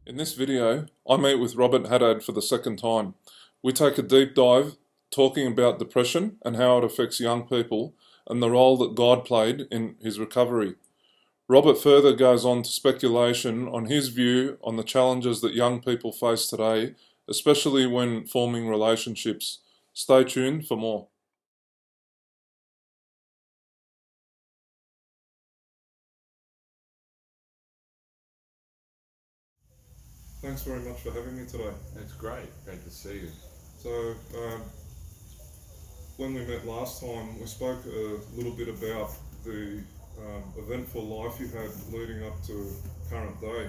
In this video, I meet with Robert Haddad for the second time. We take a deep dive talking about depression and how it affects young people and the role that God played in his recovery. Robert further goes on to speculation on his view on the challenges that young people face today, especially when forming relationships. Stay tuned for more. Thanks very much for having me today. It's great to see you. So, when we met last time, we spoke a little bit about the eventful life you had leading up to current day.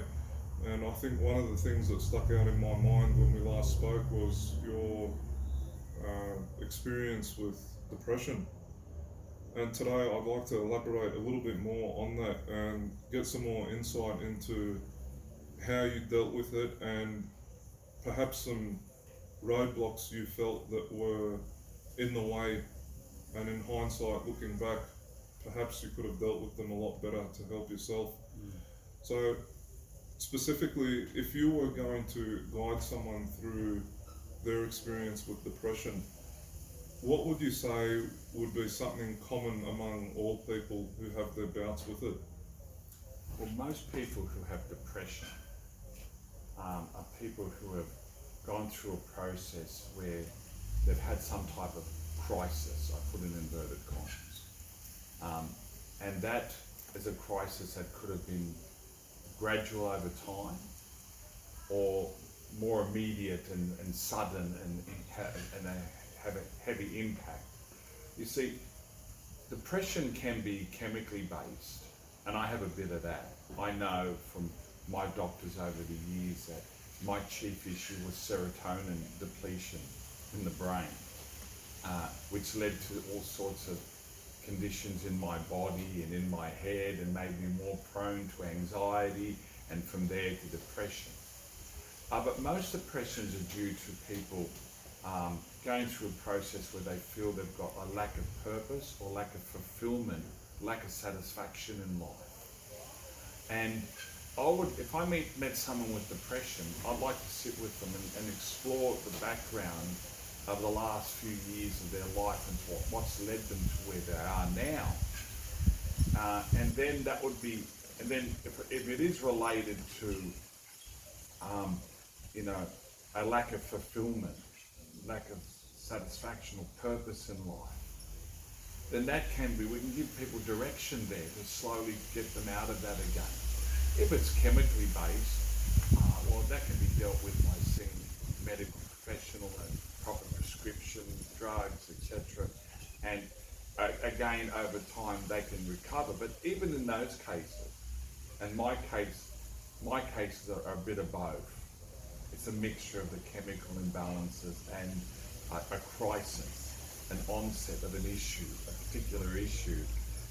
And I think one of the things that stuck out in my mind when we last spoke was your experience with depression. And today I'd like to elaborate a little bit more on that and get some more insight into how you dealt with it and perhaps some roadblocks you felt that were in the way, and in hindsight, looking back, perhaps you could have dealt with them a lot better to help yourself. So, specifically, if you were going to guide someone through their experience with depression, what would you say would be something common among all people who have their bouts with it? Well, most people who have depression are people who have gone through a process where they've had some type of crisis, I put in inverted commas. And that is a crisis that could have been gradual over time or more immediate and sudden and have a heavy impact. You see, depression can be chemically based, and I have a bit of that. I know from my doctors over the years that my chief issue was serotonin depletion in the brain, which led to all sorts of conditions in my body and in my head and made me more prone to anxiety and from there to depression. But most depressions are due to people going through a process where they feel they've got a lack of purpose or lack of fulfillment, lack of satisfaction in life. And if I met someone with depression, I'd like to sit with them and explore the background of the last few years of their life and what's led them to where they are now. And then if it is related to, a lack of fulfillment, lack of satisfaction or purpose in life, then we can give people direction there to slowly get them out of that again. If it's chemically based, well, that can be dealt with by seeing a medical professional and proper prescription, drugs, etc. And again, over time, they can recover. But even in those cases, and my cases are a bit of both. It's a mixture of the chemical imbalances and a crisis, an onset of an issue, a particular issue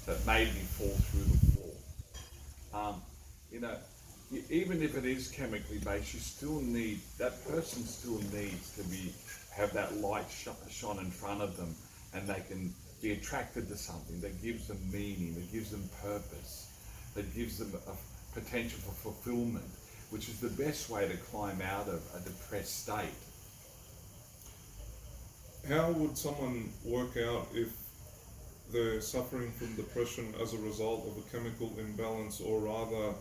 that made me fall through the floor. Even if it is chemically based, that person still needs to have that light shone in front of them, and they can be attracted to something that gives them meaning, that gives them purpose, that gives them a potential for fulfillment, which is the best way to climb out of a depressed state. How would someone work out if they're suffering from depression as a result of a chemical imbalance, or rather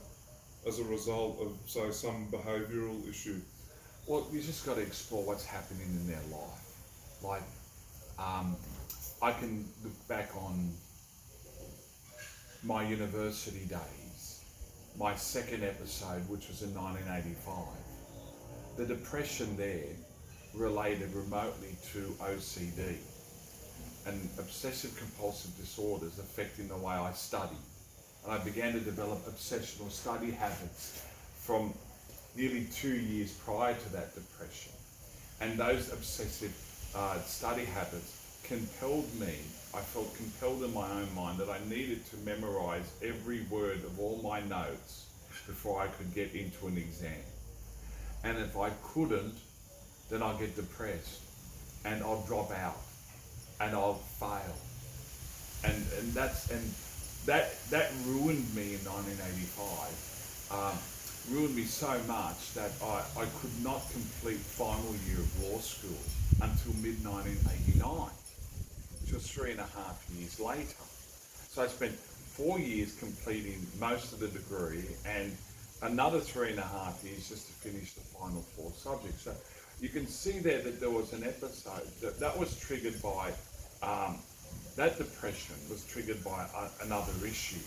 as a result of, say, some behavioural issue? Well, you just got to explore what's happening in their life. Like, I can look back on my university days, my second episode, which was in 1985. The depression there related remotely to OCD and obsessive compulsive disorders affecting the way I study. And I began to develop obsessional study habits from nearly 2 years prior to that depression. And those obsessive study habits I felt compelled in my own mind that I needed to memorize every word of all my notes before I could get into an exam. And if I couldn't, then I'll get depressed and I'll drop out and I'll fail. And that ruined me in 1985. ruined me so much that I could not complete final year of law school until mid-1989, which was 3.5 years later. So I spent 4 years completing most of the degree and another 3.5 years just to finish the final 4 subjects. So you can see there that there was an episode that was triggered by, that depression was triggered by another issue,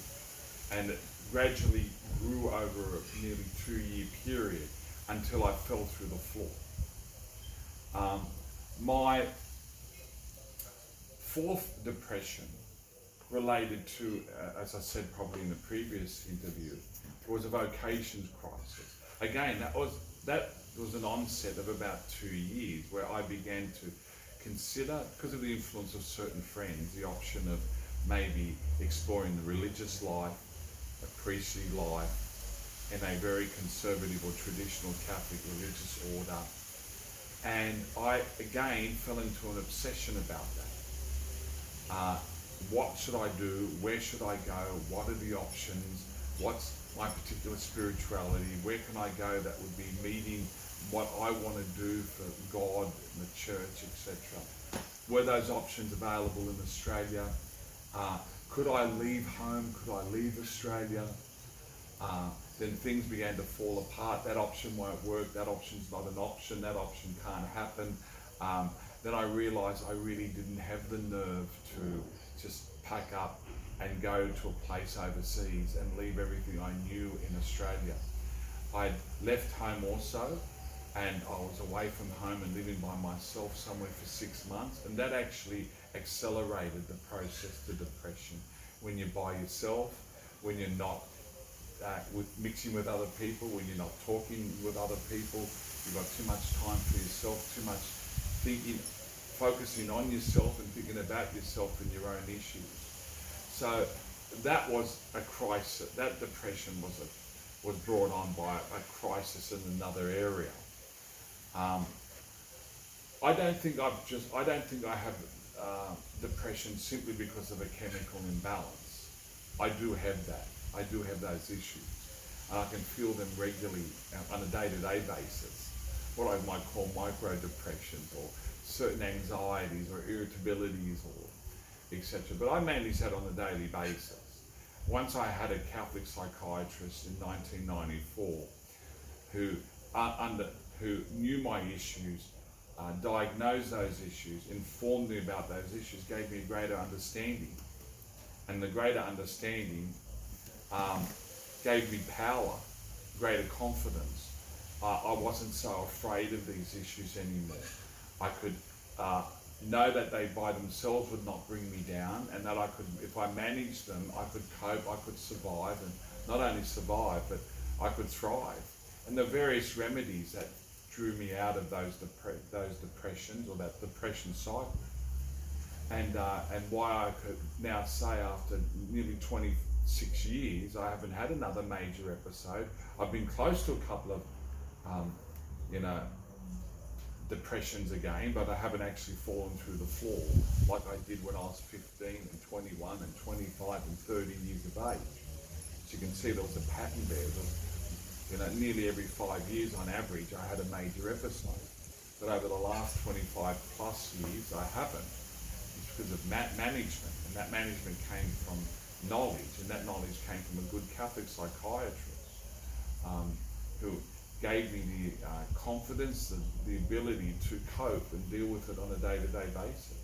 and it gradually grew over a nearly 2-year period until I fell through the floor. My 4th depression related to, as I said probably in the previous interview, it was a vocations crisis. Again, that was an onset of about 2 years where I began to consider, because of the influence of certain friends, the option of maybe exploring the religious life, a priestly life, in a very conservative or traditional Catholic religious order. And I again fell into an obsession about that. What should I do? Where should I go? What are the options? What's my particular spirituality? Where can I go that would be meeting what I want to do for God and the church, etc.? Were those options available in Australia? Could I leave home? Could I leave Australia? Then things began to fall apart. That option won't work. That option's not an option. That option can't happen. Then I realised I really didn't have the nerve to just pack up and go to a place overseas and leave everything I knew in Australia. I'd left home also, and I was away from home and living by myself somewhere for 6 months, and that actually accelerated the process to depression. When you're by yourself, when you're not mixing with other people, when you're not talking with other people, you've got too much time for yourself, too much thinking, focusing on yourself and thinking about yourself and your own issues. So that was a crisis. That depression was brought on by a crisis in another area. I don't think I have depression simply because of a chemical imbalance. I do have that. I do have those issues, and I can feel them regularly on a day-to-day basis. What I might call micro-depressions, or certain anxieties or irritabilities, or etc. But I manage that on a daily basis. Once I had a Catholic psychiatrist in 1994 who knew my issues, diagnosed those issues, informed me about those issues, gave me a greater understanding. And the greater understanding gave me power, greater confidence. I wasn't so afraid of these issues anymore. I could know that they by themselves would not bring me down, and that I could, if I managed them, I could cope, I could survive, and not only survive, but I could thrive. And the various remedies that drew me out of those depressions, or that depression cycle. And why I could now say after nearly 26 years, I haven't had another major episode. I've been close to a couple of, depressions again, but I haven't actually fallen through the floor like I did when I was 15 and 21 and 25 and 30 years of age. As you can see, there was a pattern there. Nearly every 5 years on average, I had a major episode. But over the last 25 plus years, I haven't. It's because of management, and that management came from knowledge, and that knowledge came from a good Catholic psychiatrist who gave me the confidence, the ability to cope and deal with it on a day-to-day basis.